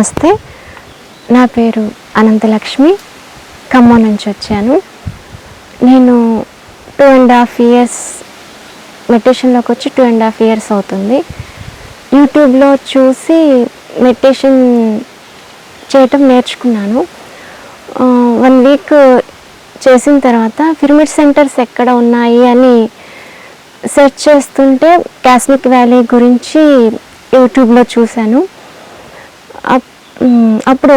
నమస్తే, నా పేరు అనంతలక్ష్మి. ఖమ్మం నుంచి వచ్చాను. నేను 2.5 years మెడిటేషన్లోకి వచ్చి 2.5 years అవుతుంది. యూట్యూబ్లో చూసి మెడిటేషన్ చేయటం నేర్చుకున్నాను. 1 week చేసిన తర్వాత పిరమిడ్ సెంటర్స్ ఎక్కడ ఉన్నాయి అని సెర్చ్ చేస్తుంటే కాస్మిక్ వ్యాలీ గురించి యూట్యూబ్లో చూశాను. అప్పుడు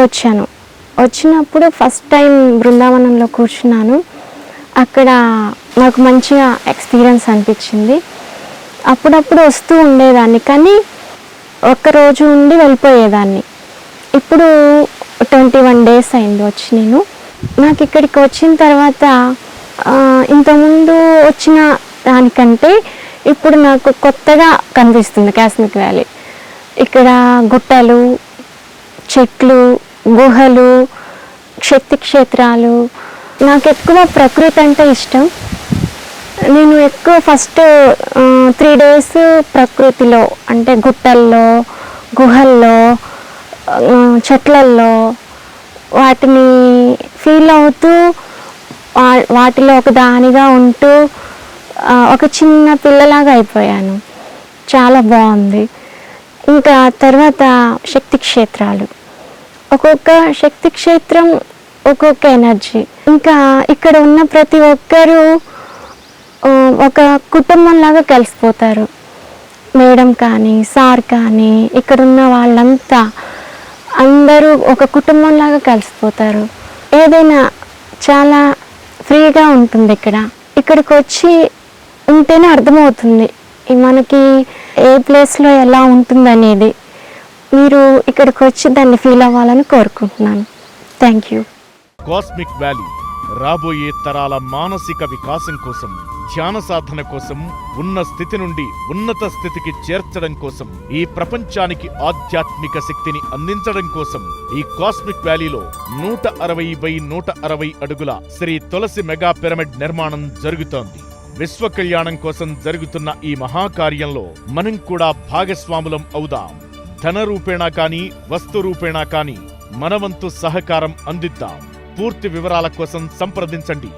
వచ్చినప్పుడు ఫస్ట్ టైం బృందావనంలో కూర్చున్నాను. అక్కడ నాకు మంచిగా ఎక్స్పీరియన్స్ అనిపించింది. అప్పుడప్పుడు వస్తూ ఉండేదాన్ని, కానీ ఒక్కరోజు ఉండి వెళ్ళిపోయేదాన్ని. ఇప్పుడు 21 days అయింది వచ్చి. నాకు ఇక్కడికి వచ్చిన తర్వాత ఇంతకుముందు వచ్చిన దానికంటే ఇప్పుడు నాకు కొత్తగా కనిపిస్తుంది కాస్మిక్ వ్యాలీ. ఇక్కడ గుట్టలు, చెట్లు, గుహలు, శక్తి క్షేత్రాలు. నాకు ఎక్కువ ప్రకృతి అంటే ఇష్టం. నేను ఎక్కువ ఫస్ట్ 3 days ప్రకృతిలో, అంటే గుట్టల్లో, గుహల్లో, చెట్లల్లో వాటిని ఫీల్ అవుతూ వాటిలో ఒక దానిగా ఉంటూ ఒక చిన్న పిల్లలాగా అయిపోయాను. చాలా బాగుంది. ఇంకా తర్వాత శక్తి క్షేత్రాలు, ఒక్కొక్క శక్తి క్షేత్రం ఒక్కొక్క ఎనర్జీ. ఇంకా ఇక్కడ ఉన్న ప్రతి ఒక్కరూ ఒక కుటుంబంలాగా కలిసిపోతారు. మేడం కానీ, సార్ కానీ, ఇక్కడున్న వాళ్ళంతా అందరూ ఒక కుటుంబంలాగా కలిసిపోతారు. ఏదైనా చాలా ఫ్రీగా ఉంటుంది. ఇక్కడికి వచ్చి ఉంటేనే అర్థమవుతుంది మనకి ఏ ప్లేస్లో ఎలా ఉంటుందనేది. మీరు ఇక్కడికి వచ్చి దాన్ని ఫీల్ అవ్వాలని కోరుకుంటున్నాను. Thank you. కాస్మిక్ వ్యాలీ రాబోయే తరాల మానసిక వికాసం కోసం, ధ్యాన సాధన కోసం, ఉన్న స్థితి నుండి ఉన్నత స్థితికి చేర్చడం కోసం, ఈ ప్రపంచానికి ఆధ్యాత్మిక శక్తిని అందించడం కోసం ఈ కాస్మిక్ వ్యాలీలో 160 by 160 అడుగుల శ్రీ తులసి మెగా పిరమిడ్ నిర్మాణం జరుగుతోంది. విశ్వ కళ్యాణం కోసం జరుగుతున్న ఈ మహాకార్యంలో మనం కూడా భాగస్వాములం అవుదాం. ధన రూపేణా కానీ, వస్తు రూపేణా కానీ మనవంతు సహకారం అందిద్దాం. పూర్తి వివరాల కోసం సంప్రదించండి